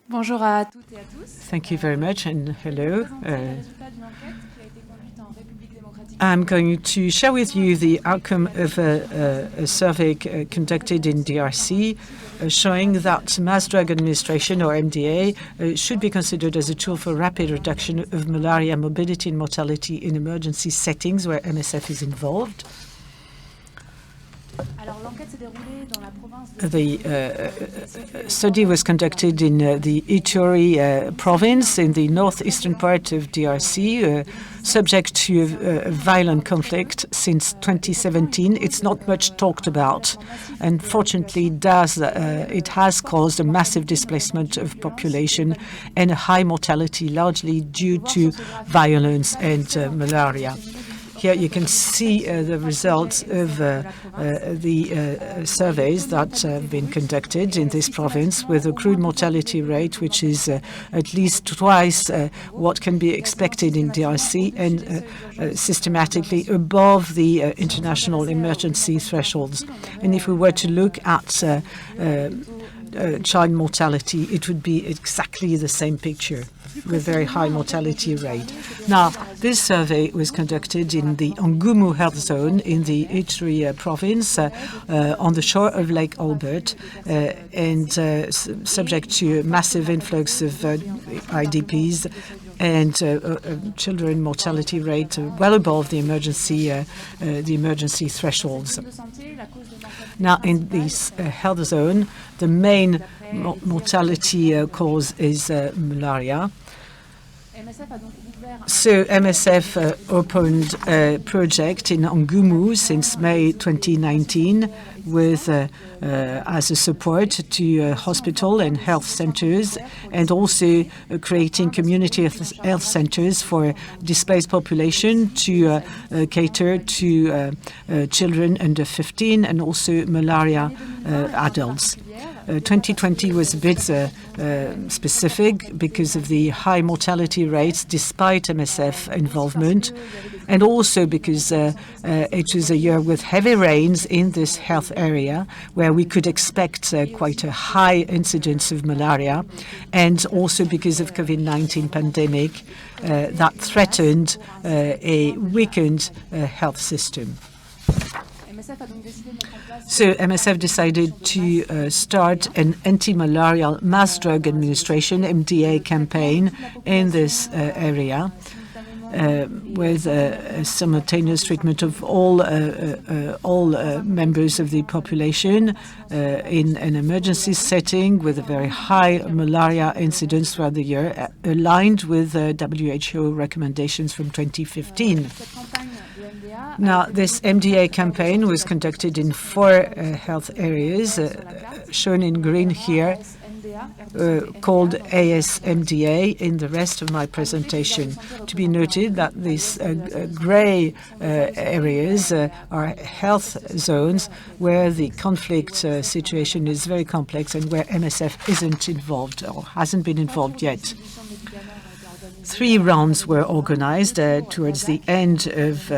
Bonjour à toutes et à tous. Thank you very much and hello. I'm going to share with you the outcome of a survey conducted in DRC showing that mass drug administration, or MDA, should be considered as a tool for rapid reduction of malaria morbidity and mortality in emergency settings where MSF is involved. The study was conducted in the Ituri province in the northeastern part of DRC, subject to a violent conflict since 2017. It's not much talked about. Unfortunately, it has caused a massive displacement of population and a high mortality, largely due to violence and malaria. Here you can see the results of the surveys that have been conducted in this province, with a crude mortality rate which is at least twice what can be expected in DRC and systematically above the international emergency thresholds. And if we were to look at child mortality, it would be exactly the same picture, with very high mortality rate. Now, this survey was conducted in the Angumu health zone in the Ituri province on the shore of Lake Albert and subject to a massive influx of IDPs and children mortality rate well above the emergency thresholds. Now, in this health zone, the main mortality cause is malaria. So MSF opened a project in Angumu since May 2019 with as a support to hospital and health centers, and also creating community health centers for displaced population to cater to children under 15 and also malaria adults. 2020 was a bit specific because of the high mortality rates despite MSF involvement, and also because it was a year with heavy rains in this health area where we could expect quite a high incidence of malaria, and also because of COVID-19 pandemic that threatened a weakened health system. So MSF decided to start an antimalarial mass drug administration (MDA) campaign in this area, with a simultaneous treatment of all members of the population in an emergency setting with a very high malaria incidence throughout the year, aligned with WHO recommendations from 2015. Now, this MDA campaign was conducted in 4 health areas, shown in green here, called ASMDA in the rest of my presentation. To be noted that these gray areas are health zones where the conflict situation is very complex and where MSF isn't involved or hasn't been involved yet. 3 rounds were organized towards the end of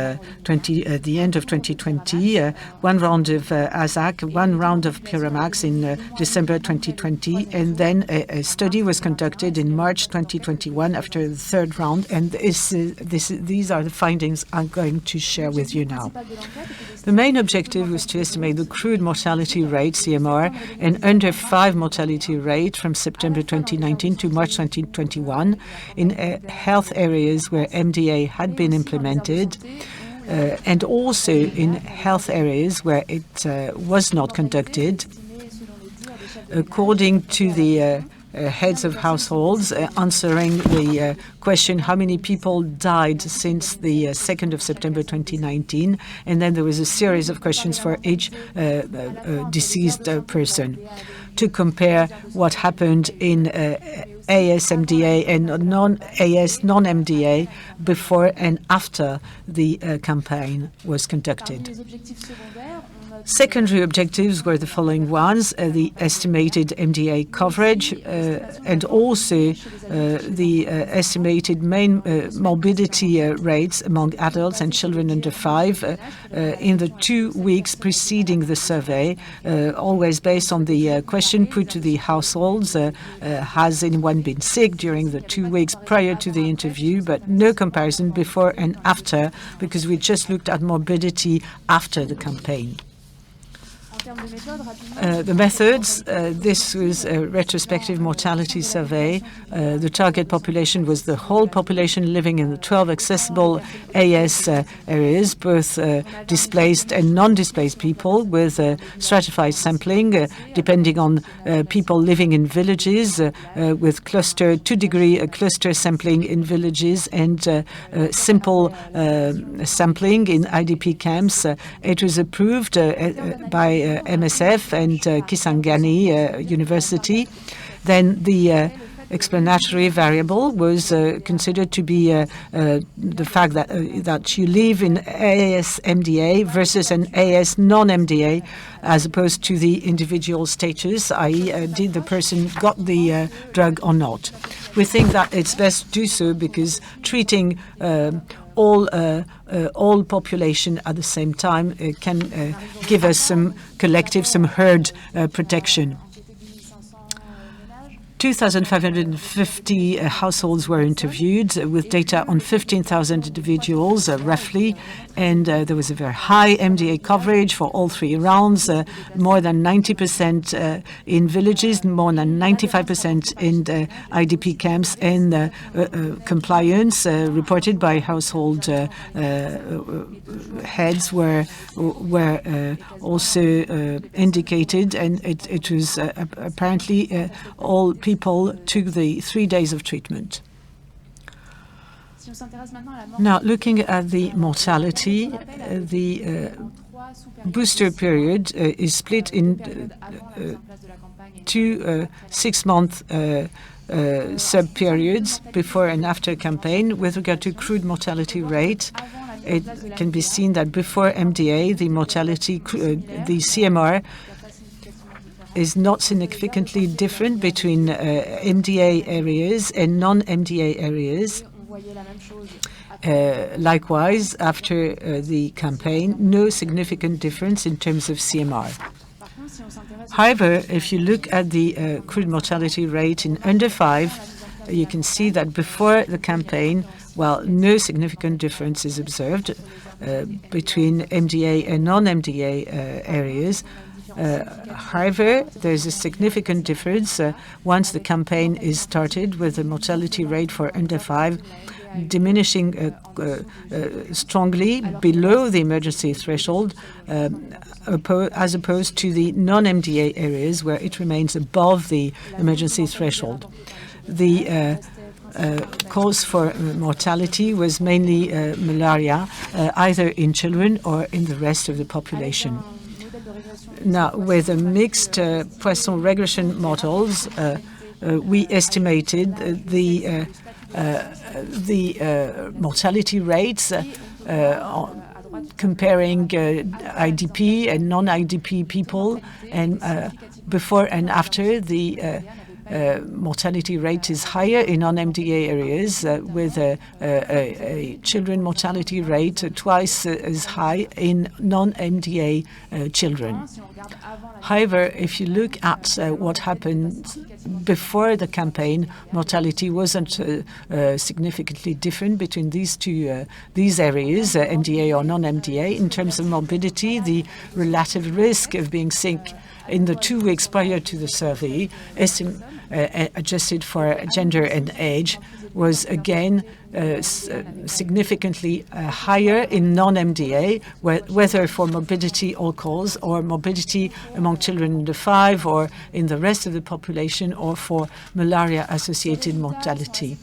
2020. 1 round of ASAC, 1 round of Piramax in December 2020, and then a study was conducted in March 2021 after the 3rd round. And these are the findings I'm going to share with you now. The main objective was to estimate the crude mortality rate, CMR, and under 5 mortality rate from September 2019 to March 2021 in health areas where MDA had been implemented, and also in health areas where it was not conducted. According to the heads of households answering the question how many people died since the 2nd of September 2019, and then there was a series of questions for each deceased person to compare what happened in ASMDA and non-MDA before and after the campaign was conducted. Secondary objectives were the following ones: the estimated MDA coverage and also the estimated main morbidity rates among adults and children under 5 in the 2 weeks preceding the survey, always based on the question put to the households: has anyone been sick during the 2 weeks prior to the interview, but no comparison before and after, because we just looked at morbidity after the campaign. The methods, this was a retrospective mortality survey. The target population was the whole population living in the 12 accessible AS areas, both displaced and non-displaced people, with stratified sampling, depending on people living in villages, with cluster 2-degree cluster sampling in villages and simple sampling in IDP camps. It was approved by MSF and Kisangani University. Then the explanatory variable was considered to be the fact that you live in AS MDA versus an AS non-MDA, as opposed to the individual status, i.e. did the person got the drug or not. We think that it's best to do so because treating all population at the same time can give us some herd protection. 2,550 households were interviewed with data on 15,000 individuals, roughly, and there was a very high MDA coverage for all 3 rounds, more than 90% in villages, more than 95% in IDP camps, and compliance reported by household heads were also indicated, and it was apparently all people took the 3 days of treatment. Now, looking at the mortality, the booster period is split in 2 6-month sub-periods before and after campaign. With regard to crude mortality rate, it can be seen that before MDA, the mortality, the CMR, is not significantly different between MDA areas and non-MDA areas. Likewise, after the campaign, no significant difference in terms of CMR. However, if you look at the crude mortality rate in under 5, you can see that before the campaign, well, no significant difference is observed between MDA and non-MDA areas. However, there's a significant difference once the campaign is started, with the mortality rate for under 5 diminishing strongly below the emergency threshold, as opposed to the non-MDA areas where it remains above the emergency threshold. The cause for mortality was mainly malaria, either in children or in the rest of the population. Now, with a mixed Poisson regression models, we estimated the mortality rates comparing IDP and non-IDP people, and before and after the mortality rate is higher in non-MDA areas, with a children mortality rate twice as high in non-MDA children. However, if you look at what happened before the campaign, mortality wasn't significantly different between these areas, MDA or non-MDA. In terms of morbidity, the relative risk of being sick in the 2 weeks prior to the survey, adjusted for gender and age, was again significantly higher in non-MDA, whether for morbidity all cause or morbidity among children under 5 or in the rest of the population, or for malaria-associated mortality.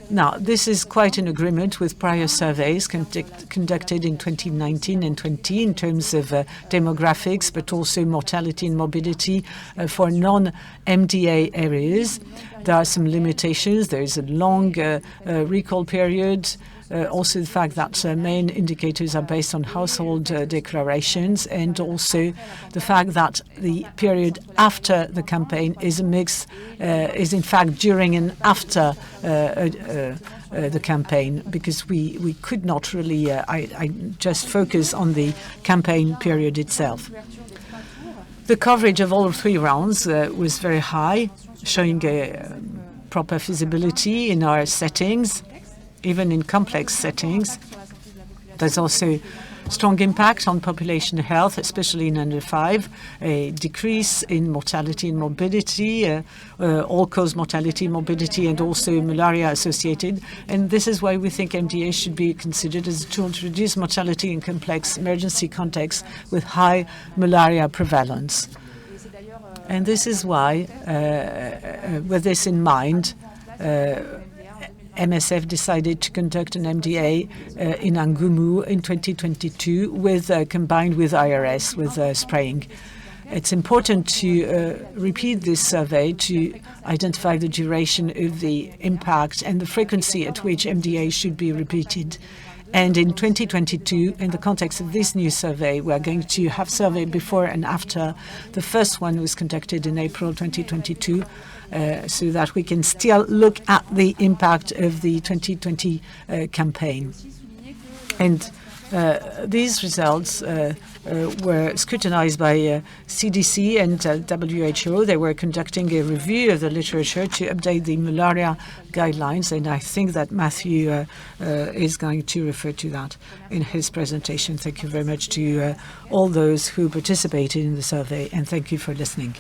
Now, this is quite in agreement with prior surveys conducted in 2019 and 20 in terms of demographics, but also mortality and morbidity for non-MDA areas. There are some limitations. There is a long recall period, also the fact that main indicators are based on household declarations, and also the fact that the period after the campaign is a mix, is in fact during and after the campaign, because we could not really I just focus on the campaign period itself. The coverage of all 3 rounds was very high, showing a proper feasibility in our settings, even in complex settings. There's also strong impact on population health, especially in under 5, a decrease in mortality and morbidity, all-cause mortality, morbidity, and also malaria-associated. And this is why we think MDA should be considered as a tool to reduce mortality in complex emergency contexts with high malaria prevalence. And this is why, with this in mind, MSF decided to conduct an MDA in Angumu in 2022, combined with IRS, with spraying. It's important to repeat this survey to identify the duration of the impact and the frequency at which MDA should be repeated. And in 2022, in the context of this new survey, we're going to have survey before and after. The first one was conducted in April 2022, so that we can still look at the impact of the 2020 campaign. And these results were scrutinized by CDC and WHO. They were conducting a review of the literature to update the malaria guidelines, and I think that Matthew is going to refer to that in his presentation. Thank you very much to all those who participated in the survey, and thank you for listening.